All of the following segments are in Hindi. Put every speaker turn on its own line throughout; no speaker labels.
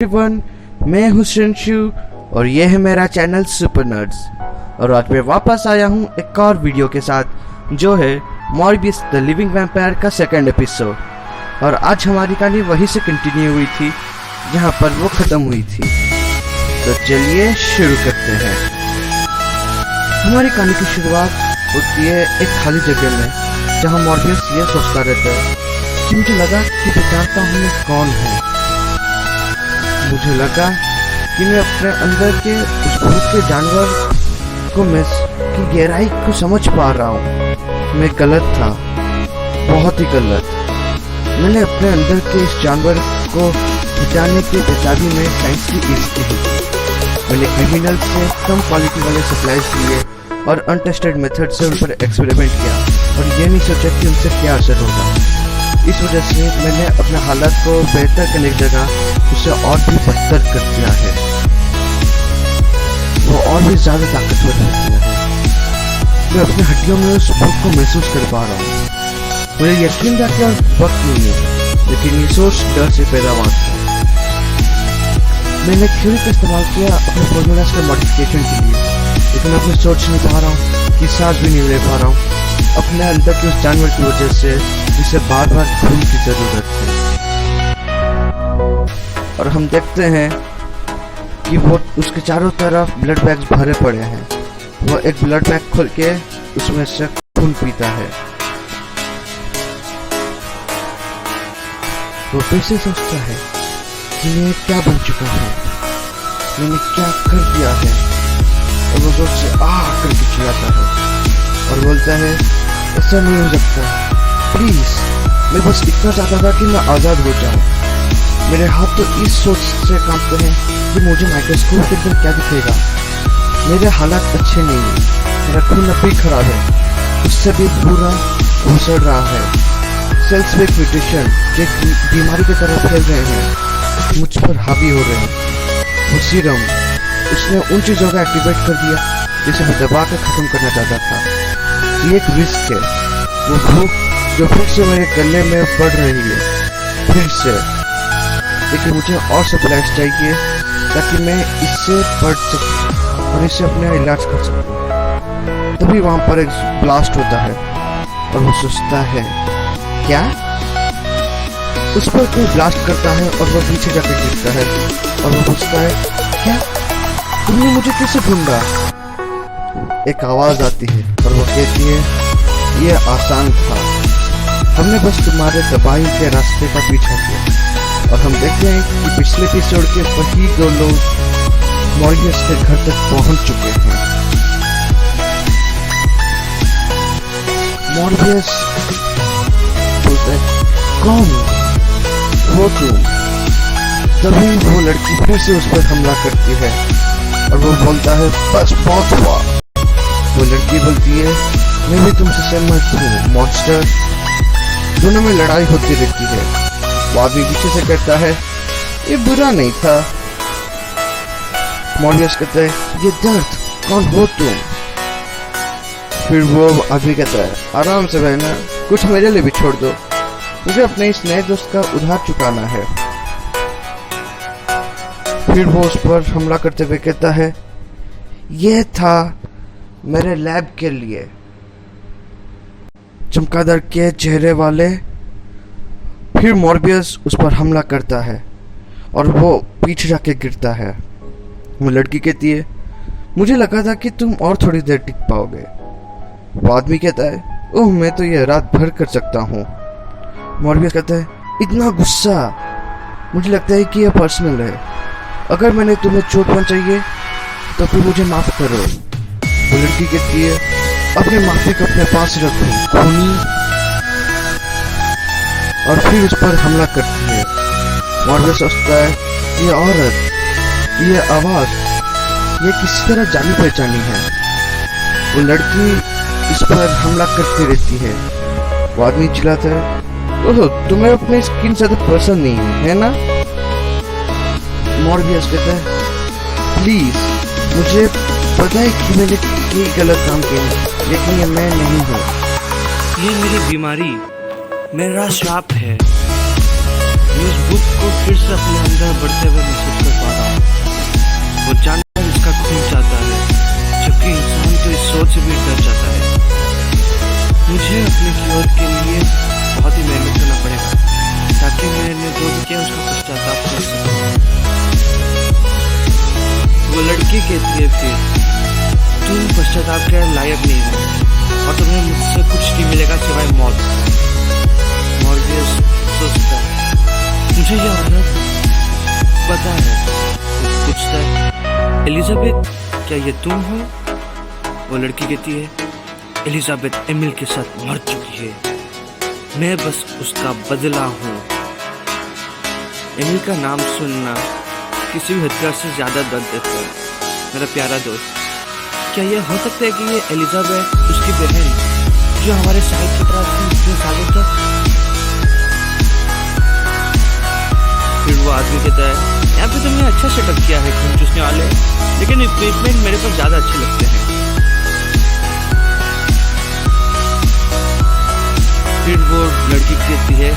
एवरीवन, मैं हूँ श्रेंशु और ये है मेरा चैनल सुपर नर्ड्स। और आज मैं वापस आया हूँ एक और वीडियो के साथ जो है मॉर्बियस द लिविंग वैम्पायर का सेकंड एपिसोड। और आज हमारी कहानी वहीं से कंटिन्यू हुई थी जहाँ पर वो ख़त्म हुई थी। तो चलिए शुरू करते हैं। हमारी कहानी की शुरुआत होती है एक खाली जगह में जहाँ मॉर्बियस ये सोचता रहता है कि मुझे लगा कि पहचानता हूँ मैं कौन है। मुझे लगा कि मैं अपने अंदर के उस भूत के जानवर को की गहराई को समझ पा रहा हूँ। मैं गलत था, बहुत ही गलत। मैंने अपने अंदर के इस जानवर को बचाने की बेताबी में साइंस की यूज की। मैंने क्रिमिनल से कम क्वालिटी वाले सप्लाईज लिए और अनटेस्टेड मेथड से उन पर एक्सपेरिमेंट किया और ये नहीं सोचा कि उनसे क्या असर होगा। इस वजह से मैंने अपने हालात को बेहतर करने की जगह उसे और भी बदतर कर दिया है। वो और भी ज़्यादा ताकतवर हो गया है। मैं अपनी हड्डियों में उस भूख को महसूस कर पा रहा हूँ। मुझे यकीन था कि और वक्त नहीं है, लेकिन ये सोच डर से पैदा हुआ था। मैंने थ्योरी का इस्तेमाल किया अपने फॉर्मूलाज के मॉडिफिकेशन के लिए, लेकिन मैं अपनी सोच नहीं पा रहा हूँ कि सांस भी नहीं ले पा रहा हूँ अपने अंदर के उस जानवर की वजह से जिसे बार बार खून की जरूरत है। और हम देखते हैं कि वो उसके चारों तरफ ब्लड बैग्स भरे पड़े हैं। वो एक ब्लड बैग खोल के उसमें से खून पीता है। वो फिर से सोचता है कि मैं क्या बन चुका हूँ, मैंने क्या कर दिया है। और वो जोर से आह करके चिल्लाता है और बोलता है ऐसा नहीं हो सकता, प्लीज। मैं बस इतना चाहता था कि मैं आज़ाद हो जाऊं। मेरे हाथ तो इस सोच से कांपते हैं कि मुझे माइक्रोस्कोप के अंदर क्या दिखेगा। मेरे हालात अच्छे नहीं हैं, मेरा खून अब भी खराब है, उससे भी बुरा घुसड़ रहा है। सेल्स में म्यूटेशन जो बीमारी की तरह फैल रहे हैं, मुझ पर हावी हो रहे हैं। वो सीरम उसने उन चीज़ों का एक्टिवेट कर दिया जिसे मैं दबा कर ख़त्म करना चाहता था। ये एक रिस्क है, वो भूख जो फिर से मेरे गले में बढ़ रही है, फिर से। लेकिन मुझे और सप्लाईज चाहिए ताकि मैं इससे बढ़ सकूं और इससे अपना इलाज कर सकूं। तभी वहाँ पर एक ब्लास्ट होता है और वो सोचता है क्या उस पर कोई ब्लास्ट करता है और वो पीछे जाकर गिरता है और वो पूछता है क्या तुमने मुझे कैसे ढूंढा। एक आवाज आती है और वो कहती है ये आसान था, हमने बस तुम्हारे दबाई के रास्ते का पीछा किया। और हम देखते हैं कि पिछले एपिसोड के वही दो लोग मॉर्बियस के घर तक पहुंच चुके हैं। मॉर्बियस बोलता है कौन वो तुम। तभी वो लड़की फिर से उस पर हमला करती है और वो बोलता है बस बहुत हुआ। वो लड़की बोलती है मैं भी तुमसे सहमत हूँ मॉन्स्टर। दोनों में लड़ाई होती रहती है। वो आदमी पीछे से कहता है ये बुरा नहीं था। मॉर्बियस कहता है ये दर्द कौन हो तुम। फिर वो आदमी कहता है आराम से बहना, कुछ मेरे लिए भी छोड़ दो, मुझे अपने इस नए दोस्त का उधार चुकाना है। फिर वो उस पर हमला करते हुए कहता है यह था मेरे लैब के लिए। चमगादड़ के चेहरे वाले। फिर मॉर्बियस उस पर हमला करता है और वो पीछे जाके गिरता है। वो लड़की कहती है मुझे लगा था कि तुम और थोड़ी देर टिक पाओगे। वो आदमी कहता है ओह मैं तो ये रात भर कर सकता हूँ। मॉर्बियस कहता है इतना गुस्सा, मुझे लगता है कि यह पर्सनल है। अगर मैंने तुम्हें चोट पहुंचाई तो फिर मुझे माफ करो। वो लड़की कहती है अपने माफी को अपने पास रखो खूनी। और फिर उस पर हमला करती है। मॉर्बियस सोचता है ये औरत, ये आवाज, ये किसी तरह जानी पहचानी है। वो लड़की इस पर हमला करती रहती है। वो आदमी चिल्लाता है ओह तुम्हें अपने स्किन से तो पसंद नहीं है ना। मॉर्बियस कहता है प्लीज, मुझे पता है कि मैंने ये गलत काम किया है, लेकिन ये मैं नहीं हूँ।
ये मेरी बीमारी, मेरा श्राप है। मैं उस भूख को फिर से अपने अंदर बढ़ते हुए महसूस कर पा रहा हूँ। वो जानवर इसका खून चाहता है, जबकि इंसान तो इस सोच से भी डर जाता है। मुझे अपने क्योर के लिए बहुत ही मेहनत करना पड़ेगा ताकि मैंने जो भी किया उसका पश्चाताप कर सकूं। वो लड़की कहती है फिर, तुम पश्चाताप के लायक नहीं हो और तुम्हें मुझसे कुछ नहीं मिलेगा सिवाय मौत। मॉर्गेस सोचता है, मुझे यह औरत पता है। वो पूछता है, एलिजाबेथ क्या ये तुम हो? वो लड़की कहती है, एलिजाबेथ एमिल के साथ मर चुकी है, मैं बस उसका बदला हूँ। एमिल का नाम सुनना किसी भी हथियार से ज्यादा दर्द देता है। मेरा प्यारा दोस्त, क्या यह हो सकता है कि ये एलिजाबेथ उसकी बहन जो हमारे साइड की तरफ थी इतने सालों तक? फिर वो आदमी कहता है, यहाँ पे तुमने अच्छा सेटअप किया है खून चूसने वाले, लेकिन इक्विपमेंट मेरे को ज्यादा अच्छे लगते हैं। फिर वो लड़की कहती है,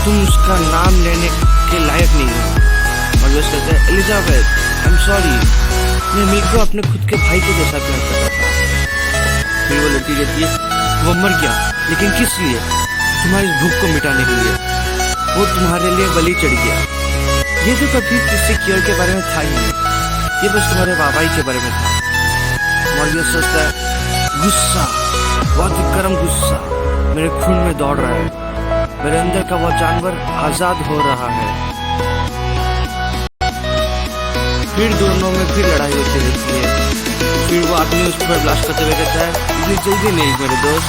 तुम उसका नाम लेने के लायक नहीं हो। और वो कहता है, एलिजाबेथ आई एम सॉरी, मैं एमिल को अपने खुद के भाई के जैसा प्यार करता था। फिर वो लड़की कहती है, वो मर गया, लेकिन किस लिए? तुम्हारी भूख को मिटाने के लिए। वो तुम्हारे लिए बलि चढ़ गया। ये तो कभी किसी क्योर के बारे में था ही नहीं, ये बस तुम्हारे बाबाई के बारे में था। और ये सोचता है, गुस्सा, बहुत ही गर्म गुस्सा मेरे खून में दौड़ रहा है। मेरे अंदर का वो जानवर आजाद हो रहा है। फिर दोनों में फिर लड़ाई होती रहती है। फिर वो आदमी उस पर ब्लास्ट करते हुए कहता है, इतनी जल्दी नहीं मेरे दोस्त,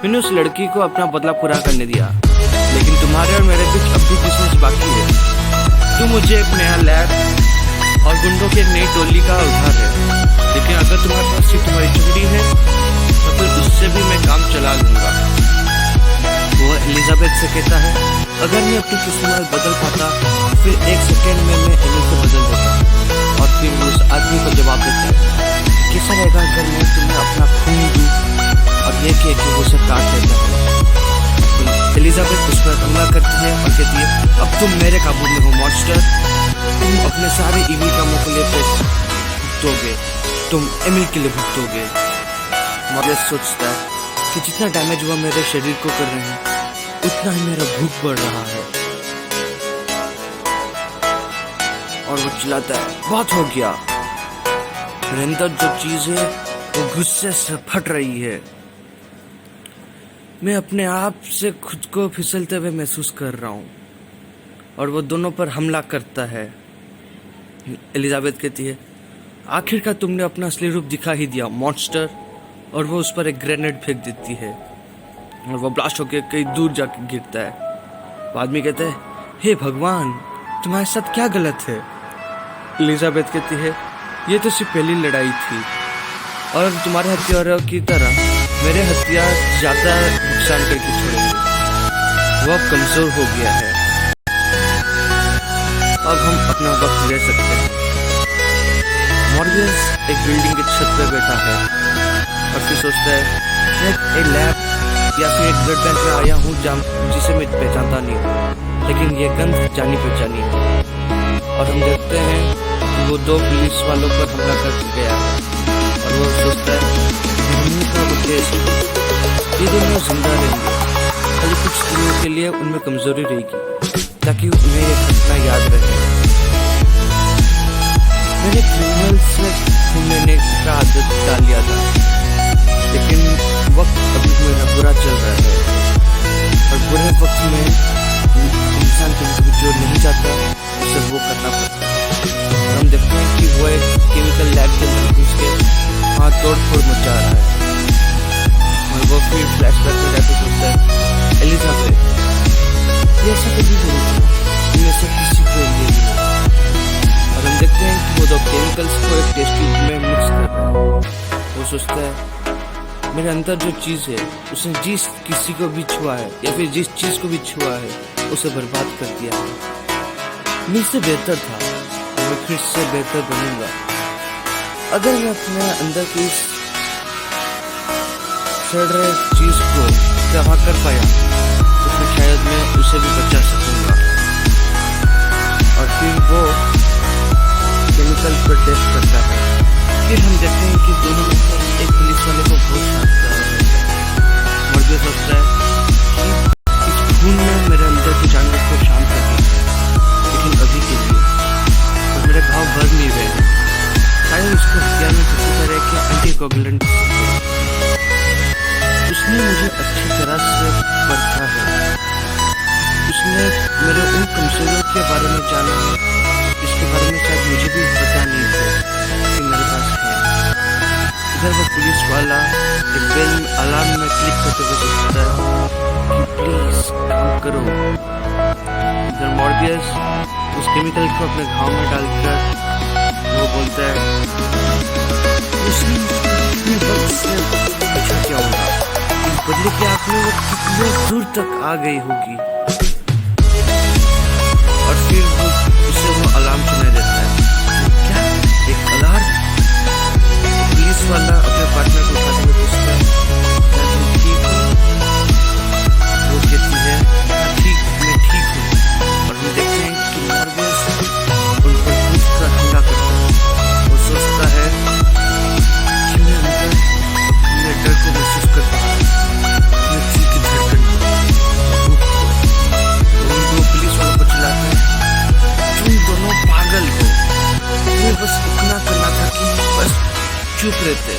मैंने उस लड़की को अपना बदला पूरा करने दिया, लेकिन तुम्हारे और मेरे बीच अब भी बिजनेस बाकी है। तुम मुझे एक नया लैब और गुंडों की एक नई टोली का उधार है, लेकिन अगर तुम्हारे पास सिर्फ तुम्हारी चुगली है तो फिर उससे भी मैं काम चला लूंगा। वो एलिजाबेथ से कहता है, अगर मैं अपनी किस्मत बदल पाता फिर 1 सेकेंड में मैं एमिल को बदल देता। और फिर वो उस आदमी को जवाब देता है, कैसा रहेगा अगर मैं तुम्हें अपना खून दूं और ये कि वो उसे काट देता है। एलिजाबेथ उस पर हमला करती है और कहती है, अब तुम मेरे काबू में हो मॉन्स्टर, तुम अपने सारे इविल कामों के लिए भुगतोगे, तुम एमिल के लिए भुगतोगे। मॉर्गेस सोचता है कि जितना डैमेज हुआ मेरे शरीर को कर रहे हैं उतना ही मेरा भूख बढ़ रहा है। और वो चिल्लाता है, बहुत हो गया, मेरे अंदर जो चीज है वो गुस्से से फट रही है। मैं अपने आप से खुद को फिसलते हुए महसूस कर रहा हूँ। और वो दोनों पर हमला करता है। एलिजाबेथ कहती है, आखिरकार तुमने अपना असली रूप दिखा ही दिया मॉन्स्टर। और वो उस पर एक ग्रेनेड फेंक देती है और वो ब्लास्ट होकर कहीं दूर जाकर गिरता है। वो आदमी कहता है, हे भगवान, तुम्हारे साथ क्या गलत है? एलिजाबेथ कहती है, ये तो सिर्फ पहली लड़ाई थी और तुम्हारे हथियारों की तरह मेरे हथियार ज्यादा नुकसान करके छोड़ेंगे। वो अब कमजोर हो गया है, अब हम अपना वक्त ले सकते हैं। मॉर्गेस एक बिल्डिंग की छत पर बैठा है और फिर सोचता है, मैं एक लैब या फिर एक ब्लड बैंक में आया हूँ जिसे मैं पहचानता नहीं हूँ, लेकिन ये गंध जानी पहचानी है। और हम देखते हैं कि वो 2 पुलिस वालों पर हमला कर गया है और वो सोचता है, का उद्देश्य ये दोनों जिंदा रहेंगे, खाली कुछ दिनों के लिए उनमें कमजोरी रहेगी ताकि उन्हें ये घटना याद रहे। मैंने क्रिमिनल से खून लेने का आदत डाल लिया था, लेकिन वक्त अभी मेरा बुरा चल रहा है और बुरे वक्त में इंसान कभी जो नहीं चाहता उसे वो करना पड़ता है। हम देखते हैं कि वो एक केमिकल लैब के अंदर घुस के वहाँ तोड़-फोड़ मचा रहा है और वो फिर फ्लैशबैक में जाकर सोचता है, एलिजाबेथ ये ऐसा कभी नहीं था, इनमें से किसी को ये नहीं। और हम देखते हैं कि वो 2 केमिकल्स को एक टेस्ट ट्यूब में मिक्स कर रहा है। वो सोचता है, मेरे अंदर जो चीज़ है उसने जिस किसी को भी छुआ है या फिर जिस चीज़ को भी छुआ है उसे बर्बाद कर दिया है। मैं इससे बेहतर था और मैं फिर से बेहतर बनूंगा। अगर मैं अपने अंदर की इस सड़ रहे चीज़ को दबा कर पाया तो फिर शायद मैं उसे भी बचा सकूंगा। केमिकल पर टेस्ट करता है। फिर हम देखते हैं कि दोनों में से एक पुलिस वाले को बहुत शांत कर रहा है। मॉर्बियस सोचता है कि इस खून में मेरे अंदर के जानवर को शांत कर दिया है, लेकिन अभी के लिए और मेरे घाव भर नहीं रहे हैं। शायद उसको हत्या में किसी तरह के एंटीकोगुलेंट उसने मुझे अच्छी तरह से परखा है। उसने मेरे उन कमजोरियों के बारे में जाना है जिसके बारे में शायद मुझे भी पता नहीं था कि मेरे पास है। इधर वो पुलिस वाला एक बेल अलार्म में क्लिक करते हुए सोचता है कि प्लीज काम करो। इधर मॉर्बियस उस केमिकल को अपने घाव में डालकर वो बोलता है उसने पूछा क्या होगा, इस बदले की आंख में वो कितने दूर तक आ गई होगी। और फिर उसे वो अलार्म सुनाई देता है। क्या एक अलार्म? पुलिस वाला अपने पार्टनर को उठाते हुए पूछता है क्या तुम ठीक हो? वो कहती है ठीक, मैं ठीक हूँ। और हम देखते हैं कि मॉर्बियस उन पर घुसकर हमला करता है। वो सोचता है कि मैं अंदर अपने डर को महसूस कर पा रहा हूँ, मैं दिल की धड़कन वो पुलिस वालों को चिल्लाते हैं तुम दोनों पागल हो, तुम्हें बस इतना करना था कि बस चुप रहते,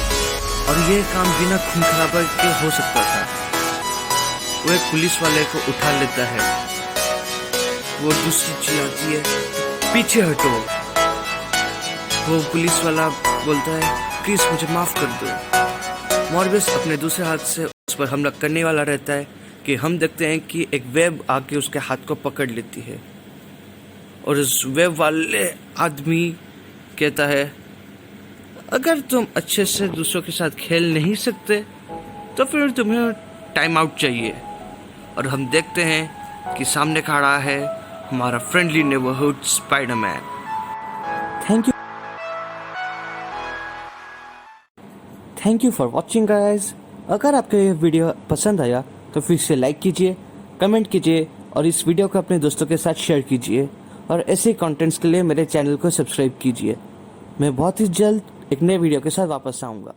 और ये काम बिना खून खराबा के हो सकता था। वो एक पुलिस वाले को उठा लेता है। वो दूसरी चिल्लाती है पीछे हटो। वो पुलिस वाला बोलता है प्लीज मुझे माफ कर दो। मॉर्बियस अपने दूसरे हाथ से उस पर हमला करने वाला रहता है कि हम देखते हैं कि एक वेब आके उसके हाथ को पकड़ लेती है और उस वेब वाले आदमी कहता है अगर तुम अच्छे से दूसरों के साथ खेल नहीं सकते तो फिर तुम्हें टाइम आउट चाहिए। और हम देखते हैं कि सामने खड़ा है हमारा friendly neighbourhood Spiderman. Thank you for watching guys. अगर आपको ये वीडियो पसंद आया तो फिर से लाइक कीजिए, कमेंट कीजिए और इस वीडियो को अपने दोस्तों के साथ शेयर कीजिए। और ऐसे कंटेंट्स के लिए मेरे चैनल को सब्सक्राइब कीजिए। मैं बहुत ही जल्द एक नए वीडियो के साथ वापस आऊँगा।